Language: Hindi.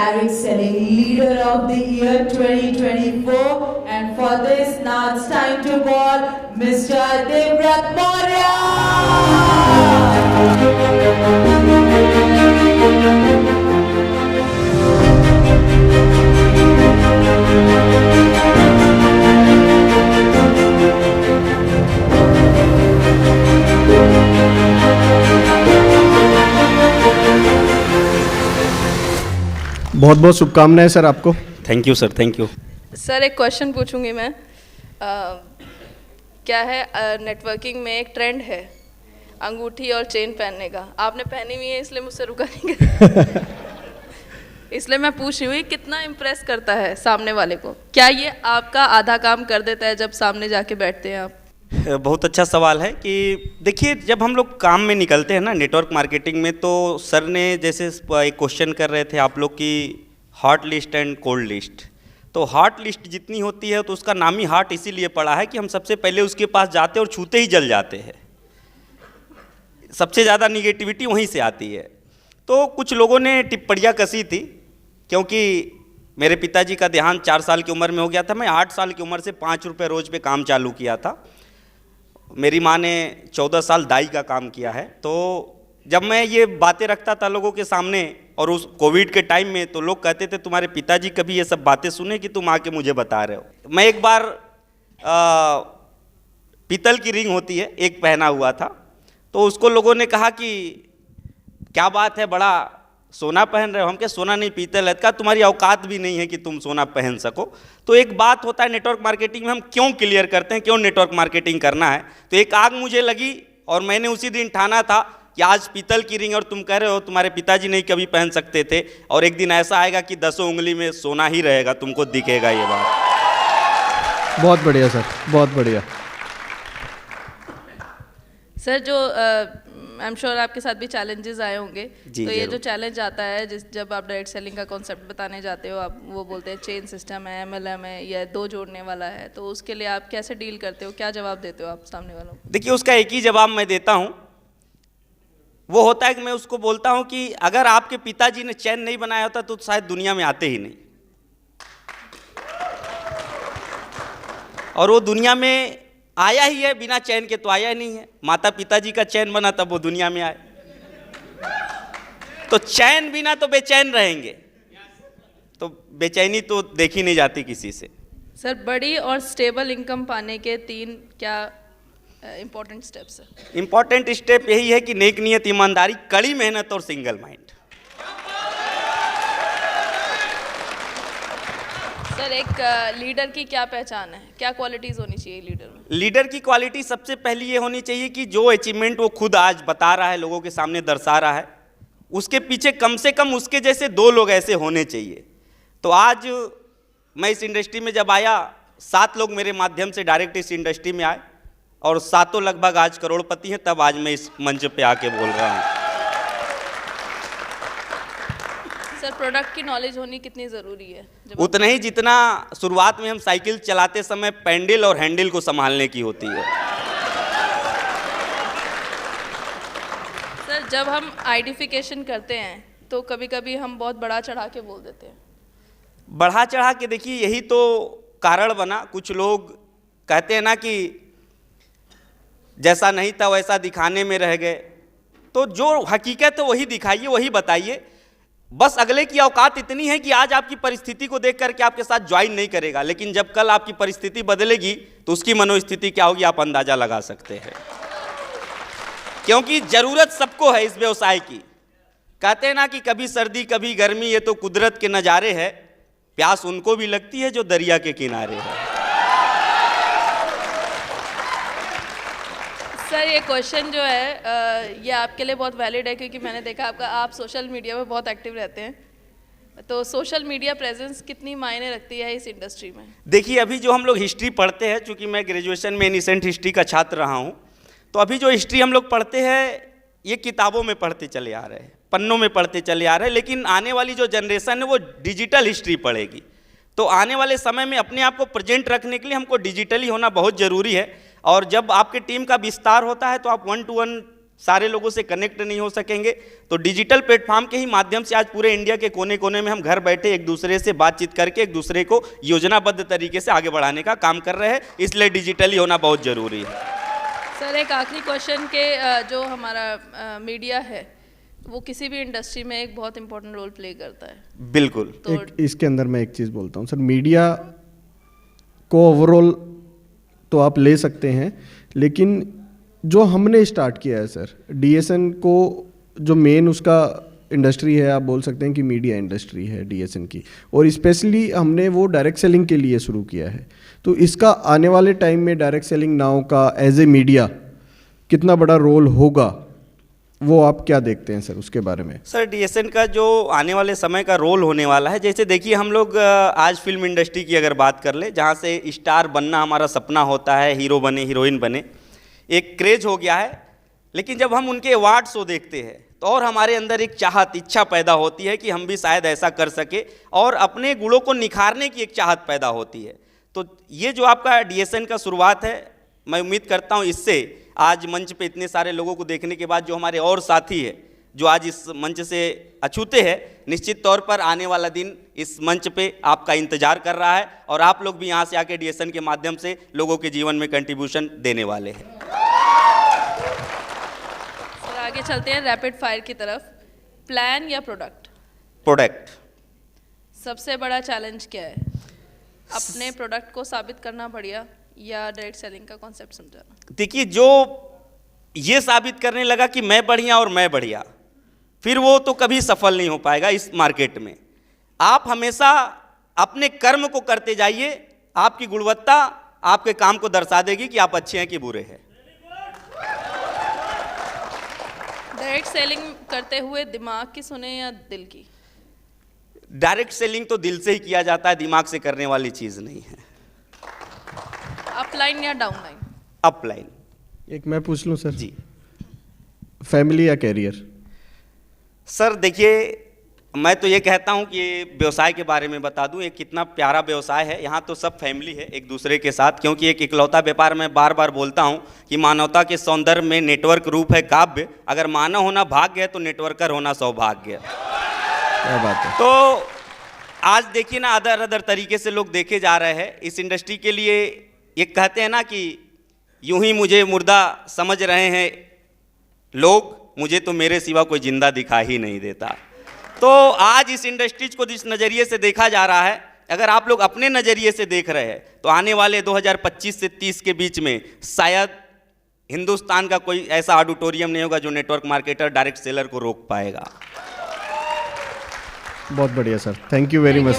direct selling leader of the year 2024. And for this, now it's time to call Mr. Devrat Maurya. बहुत बहुत शुभकामनाएं सर आपको। Thank you sir, thank you. Sir एक क्वेश्चन पूछूंगी मैं। क्या है, नेटवर्किंग में एक ट्रेंड है अंगूठी और चेन पहनने का। आपने पहनी हुई है इसलिए मुझसे रुका नहीं गया। इसलिए मैं पूछ रही हूँ कितना इम्प्रेस करता है सामने वाले को। क्या ये आपका आधा काम कर देता है जब सामने जाके बैठते हैं आप? बहुत अच्छा सवाल है कि देखिए, जब हम लोग काम में निकलते हैं ना नेटवर्क मार्केटिंग में, तो सर ने जैसे एक क्वेश्चन कर रहे थे आप लोग की hot list and cold list. तो हॉट लिस्ट जितनी होती है तो उसका नाम ही हॉट इसीलिए पड़ा है कि हम सबसे पहले उसके पास जाते हैं और छूते ही जल जाते हैं। सबसे ज़्यादा निगेटिविटी वहीं से आती है। तो कुछ लोगों ने टिप्पणियाँ कसी थी, क्योंकि मेरे पिताजी का देहांत 4 साल की उम्र में हो गया था। मैं 8 साल की उम्र से 5 रुपये रोज़ पे काम चालू किया था। मेरी माँ ने 14 साल दाई का काम किया है। तो जब मैं ये बातें रखता था लोगों के सामने, और उस कोविड के टाइम में, तो लोग कहते थे तुम्हारे पिताजी कभी ये सब बातें सुने कि तुम आके मुझे बता रहे हो। मैं एक बार पीतल की रिंग होती है एक पहना हुआ था, तो उसको लोगों ने कहा कि क्या बात है, बड़ा सोना पहन रहे हो। हम क्या, सोना नहीं पीतल है। कहा तुम्हारी औकात भी नहीं है कि तुम सोना पहन सको। तो एक बात होता है नेटवर्क मार्केटिंग में, हम क्यों क्लियर करते हैं, क्यों नेटवर्क मार्केटिंग करना है। तो एक आग मुझे लगी और मैंने उसी दिन ठाना था कि आज पीतल की रिंग और तुम कह रहे हो तुम्हारे पिताजी नहीं कभी पहन सकते थे, और एक दिन ऐसा आएगा कि 10 उंगली में सोना ही रहेगा, तुमको दिखेगा ये बात। बहुत बढ़िया सर, बहुत बढ़िया। सर जो आई एम श्योर आपके साथ भी चैलेंजेस आए होंगे। जी, तो ये जरूर। जो चैलेंज आता है जब आप डायरेक्ट सेलिंग का कॉन्सेप्ट बताने जाते हो, आप वो बोलते हैं चेन सिस्टम है, MLM है, या 2 जोड़ने वाला है, तो उसके लिए आप कैसे डील करते हो, क्या जवाब देते हो आप सामने वालों को? देखिए, उसका एक ही जवाब मैं देता हूँ। वो होता है कि मैं उसको बोलता हूँ कि अगर आपके पिताजी ने चैन नहीं बनाया होता तो शायद दुनिया में आते ही नहीं, और वो दुनिया में आया ही है, बिना चैन के तो आया नहीं है। माता पिताजी का चैन बना तब वो दुनिया में आए। तो चैन बिना तो बेचैन रहेंगे, तो बेचैनी तो देखी नहीं जाती किसी से। सर बड़ी और स्टेबल इनकम पाने के 3 क्या इंपॉर्टेंट स्टेप्स है? इंपॉर्टेंट स्टेप यही है कि नेक नियत, ईमानदारी, कड़ी मेहनत और सिंगल माइंड। सर एक लीडर की क्या पहचान है, क्या क्वालिटीज होनी चाहिए लीडर में? लीडर की क्वालिटी सबसे पहली ये होनी चाहिए कि जो अचीवमेंट वो खुद आज बता रहा है, लोगों के सामने दर्शा रहा है, उसके पीछे कम से कम उसके जैसे 2 लोग ऐसे होने चाहिए। तो आज मैं इस इंडस्ट्री में जब आया, 7 लोग मेरे माध्यम से डायरेक्ट इस इंडस्ट्री में आए, और 7 लगभग आज करोड़पति हैं। तब आज मैं इस मंच पे आके बोल रहा हूँ। सर प्रोडक्ट की नॉलेज होनी कितनी ज़रूरी है? उतना ही जितना शुरुआत में हम साइकिल चलाते समय पैंडल और हैंडल को संभालने की होती है। सर जब हम आइडेंटिफिकेशन करते हैं तो कभी कभी हम बहुत बढ़ा चढ़ा के बोल देते हैं। बढ़ा चढ़ा के, देखिए यही तो कारण बना। कुछ लोग कहते हैं ना कि जैसा नहीं था वैसा दिखाने में रह गए। तो जो हकीकत है वही दिखाइए, वही बताइए। बस अगले की औकात इतनी है कि आज आपकी परिस्थिति को देख करके आपके साथ ज्वाइन नहीं करेगा, लेकिन जब कल आपकी परिस्थिति बदलेगी तो उसकी मनोस्थिति क्या होगी आप अंदाजा लगा सकते हैं। क्योंकि जरूरत सबको है इस व्यवसाय की। कहते हैं ना कि कभी सर्दी कभी गर्मी, ये तो कुदरत के नज़ारे हैं। प्यास उनको भी लगती है जो दरिया के किनारे है। सर ये क्वेश्चन जो है ये आपके लिए बहुत वैलिड है, क्योंकि मैंने देखा आप सोशल मीडिया में बहुत एक्टिव रहते हैं। तो सोशल मीडिया प्रेजेंस कितनी मायने रखती है इस इंडस्ट्री में? देखिए, अभी जो हम लोग हिस्ट्री पढ़ते हैं, चूँकि मैं ग्रेजुएशन में एनिसेंट हिस्ट्री का छात्र रहा हूँ, तो अभी जो हिस्ट्री हम लोग पढ़ते हैं ये किताबों में पढ़ते चले आ रहे हैं, पन्नों में पढ़ते चले आ रहे हैं। लेकिन आने वाली जो जनरेशन है वो डिजिटल हिस्ट्री पढ़ेगी। तो आने वाले समय में अपने आप को प्रेजेंट रखने के लिए हमको डिजिटली होना बहुत ज़रूरी है। और जब आपके टीम का विस्तार होता है तो आप 1-to-1 सारे लोगों से कनेक्ट नहीं हो सकेंगे। तो डिजिटल प्लेटफॉर्म के ही माध्यम से आज पूरे इंडिया के कोने कोने में हम घर बैठे एक दूसरे से बातचीत करके एक दूसरे को योजनाबद्ध तरीके से आगे बढ़ाने का काम कर रहे हैं, इसलिए डिजिटली होना बहुत ज़रूरी है। सर एक आखिरी क्वेश्चन के जो हमारा मीडिया है वो किसी भी इंडस्ट्री में एक बहुत इंपॉर्टेंट रोल प्ले करता है। बिल्कुल। तो एक इसके अंदर मैं एक चीज़ बोलता हूँ सर, मीडिया को ओवरऑल तो आप ले सकते हैं, लेकिन जो हमने स्टार्ट किया है सर, डीएसएन को जो मेन उसका इंडस्ट्री है, आप बोल सकते हैं कि मीडिया इंडस्ट्री है डीएसएन की, और स्पेशली हमने वो डायरेक्ट सेलिंग के लिए शुरू किया है। तो इसका आने वाले टाइम में डायरेक्ट सेलिंग नाउ का एज ए मीडिया कितना बड़ा रोल होगा, वो आप क्या देखते हैं सर उसके बारे में? सर डीएसएन का जो आने वाले समय का रोल होने वाला है, जैसे देखिए हम लोग आज फिल्म इंडस्ट्री की अगर बात कर ले, जहाँ से स्टार बनना हमारा सपना होता है, हीरो बने हीरोइन बने, एक क्रेज हो गया है। लेकिन जब हम उनके अवार्ड शो देखते हैं तो और हमारे अंदर एक चाहत इच्छा पैदा होती है कि हम भी शायद ऐसा कर सके, और अपने गुणों को निखारने की एक चाहत पैदा होती है। तो ये जो आपका डीएसएन का शुरुआत है, मैं उम्मीद करता हूँ इससे आज मंच पे इतने सारे लोगों को देखने के बाद जो हमारे और साथी है जो आज इस मंच से अछूते हैं, निश्चित तौर पर आने वाला दिन इस मंच पे आपका इंतजार कर रहा है, और आप लोग भी यहाँ से आके डीएसएन के माध्यम से लोगों के जीवन में कंट्रीब्यूशन देने वाले हैं। सर आगे चलते हैं रैपिड फायर की तरफ। प्लान या प्रोडक्ट? प्रोडक्ट। सबसे बड़ा चैलेंज क्या है? अपने प्रोडक्ट को साबित करना बढ़िया या डायरेक्ट सेलिंग का कॉन्सेप्ट समझाना? देखिए, जो ये साबित करने लगा कि मैं बढ़िया और मैं बढ़िया, फिर वो तो कभी सफल नहीं हो पाएगा इस मार्केट में। आप हमेशा अपने कर्म को करते जाइए, आपकी गुणवत्ता आपके काम को दर्शा देगी कि आप अच्छे हैं कि बुरे हैं। डायरेक्ट सेलिंग करते हुए दिमाग की सुने या दिल की? डायरेक्ट सेलिंग तो दिल से ही किया जाता है, दिमाग से करने वाली चीज नहीं है। अपलाइन या डाउनलाइन? अपलाइन। एक मैं पूछ लूँ सर जी। फैमिली या कैरियर? सर देखिए, मैं तो ये कहता हूँ कि ये व्यवसाय के बारे में बता दूँ, ये कितना प्यारा व्यवसाय है। यहाँ तो सब फैमिली है एक दूसरे के साथ, क्योंकि एक इकलौता व्यापार मैं बार बार बोलता हूँ कि मानवता के सौंदर्य में नेटवर्क रूप है काव्य। अगर मानव होना भाग्य है तो नेटवर्कर होना सौभाग्य। क्या बात है। तो आज देखिए ना, अदर तरीके से लोग देखे जा रहे हैं इस इंडस्ट्री के लिए। ये कहते हैं ना कि यूं ही मुझे मुर्दा समझ रहे हैं लोग, मुझे तो मेरे सिवा कोई जिंदा दिखाई ही नहीं देता। तो आज इस इंडस्ट्रीज को जिस नज़रिए से देखा जा रहा है, अगर आप लोग अपने नज़रिए से देख रहे हैं तो आने वाले 2025 से 30 के बीच में शायद हिंदुस्तान का कोई ऐसा ऑडिटोरियम नहीं होगा जो नेटवर्क मार्केटर डायरेक्ट सेलर को रोक पाएगा। बहुत बढ़िया sir, thank you very much.